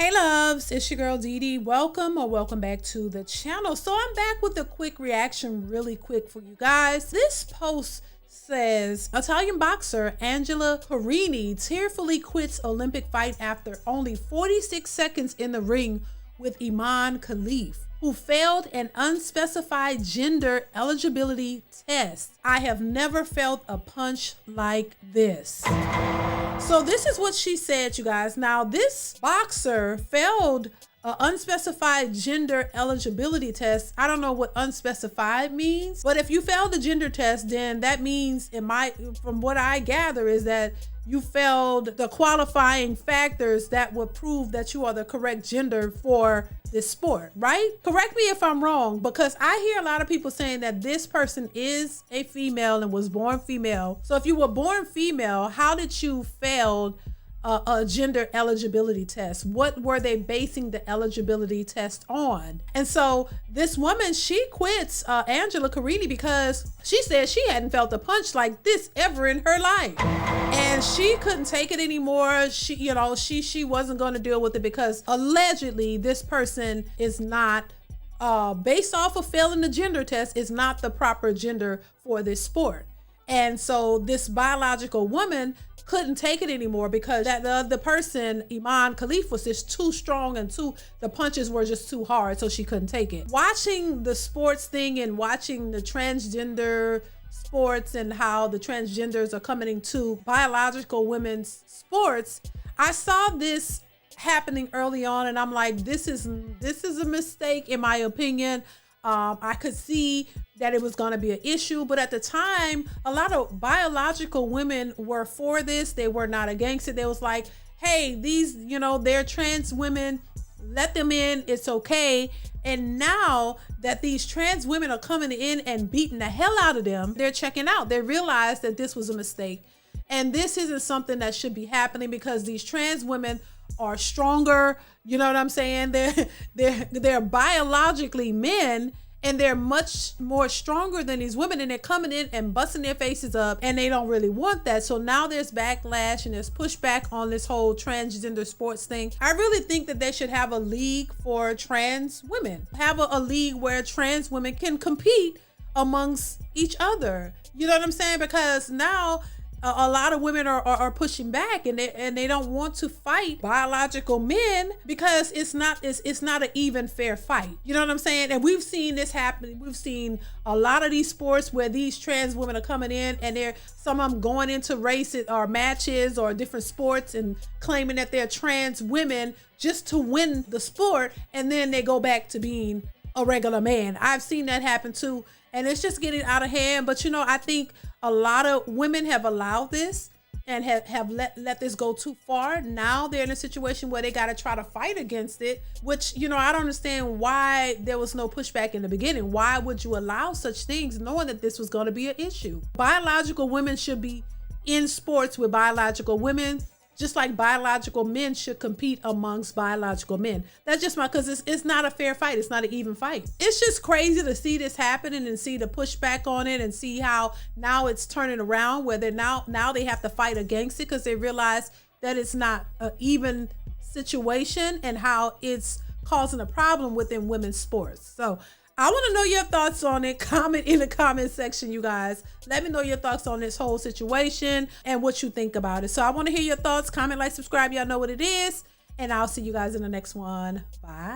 Hey loves, it's your girl DeeDee. Welcome back to the channel. So I'm back with a quick reaction really quick for you guys. This post says Italian boxer Angela Carini tearfully quits Olympic fight after only 46 seconds in the ring with Iman Khalif, who failed an unspecified gender eligibility test. I have never felt a punch like this. So this is what she said, you guys. Now, this boxer failed an unspecified gender eligibility test. I don't know what unspecified means, but if you failed the gender test, then that means from what I gather is that you failed the qualifying factors that would prove that you are the correct gender for this sport, right? Correct me if I'm wrong, because I hear a lot of people saying that this person is a female and was born female. So if you were born female, how did you fail a gender eligibility test? What were they basing the eligibility test on? And so this woman, she quits Angela Carini because she said she hadn't felt a punch like this ever in her life, and she couldn't take it anymore. She wasn't going to deal with it because allegedly this person is not based off of failing the gender test, is not the proper gender for this sport. And so this biological woman couldn't take it anymore because the person, Iman Khalif, was just too strong and the punches were just too hard, so she couldn't take it. Watching the sports thing and watching the transgender sports and how the transgenders are coming into biological women's sports, I saw this happening early on, and I'm like, this is a mistake in my opinion. I could see that it was going to be an issue, but at the time, a lot of biological women were for this. They were not against it. They was like, hey, these, they're trans women, let them in, it's okay. And now that these trans women are coming in and beating the hell out of them, they're checking out. They realized that this was a mistake. And this isn't something that should be happening because these trans women are stronger. You know what I'm saying? They're biologically men, and they're much more stronger than these women, and they're coming in and busting their faces up, and they don't really want that. So now there's backlash and there's pushback on this whole transgender sports thing. I really think that they should have a league for trans women, have a league where trans women can compete amongst each other. You know what I'm saying? Because now a lot of women are pushing back, and they don't want to fight biological men because it's not an even fair fight. You know what I'm saying? And we've seen this happen. We've seen a lot of these sports where these trans women are coming in, and some of them going into races or matches or different sports and claiming that they're trans women just to win the sport, and then they go back to being a regular man. I've seen that happen too, and it's just getting out of hand. But I think a lot of women have allowed this and have let this go too far. Now they're in a situation where they got to try to fight against it, which, I don't understand why there was no pushback in the beginning. Why would you allow such things knowing that this was going to be an issue? Biological women should be in sports with biological women, just like biological men should compete amongst biological men. That's just because it's not a fair fight. It's not an even fight. It's just crazy to see this happening and see the pushback on it and see how now it's turning around where now they have to fight against it because they realize that it's not an even situation and how it's causing a problem within women's sports. So I want to know your thoughts on it. Comment in the comment section, you guys. Let me know your thoughts on this whole situation and what you think about it. So I want to hear your thoughts. Comment, like, subscribe. Y'all know what it is. And I'll see you guys in the next one. Bye.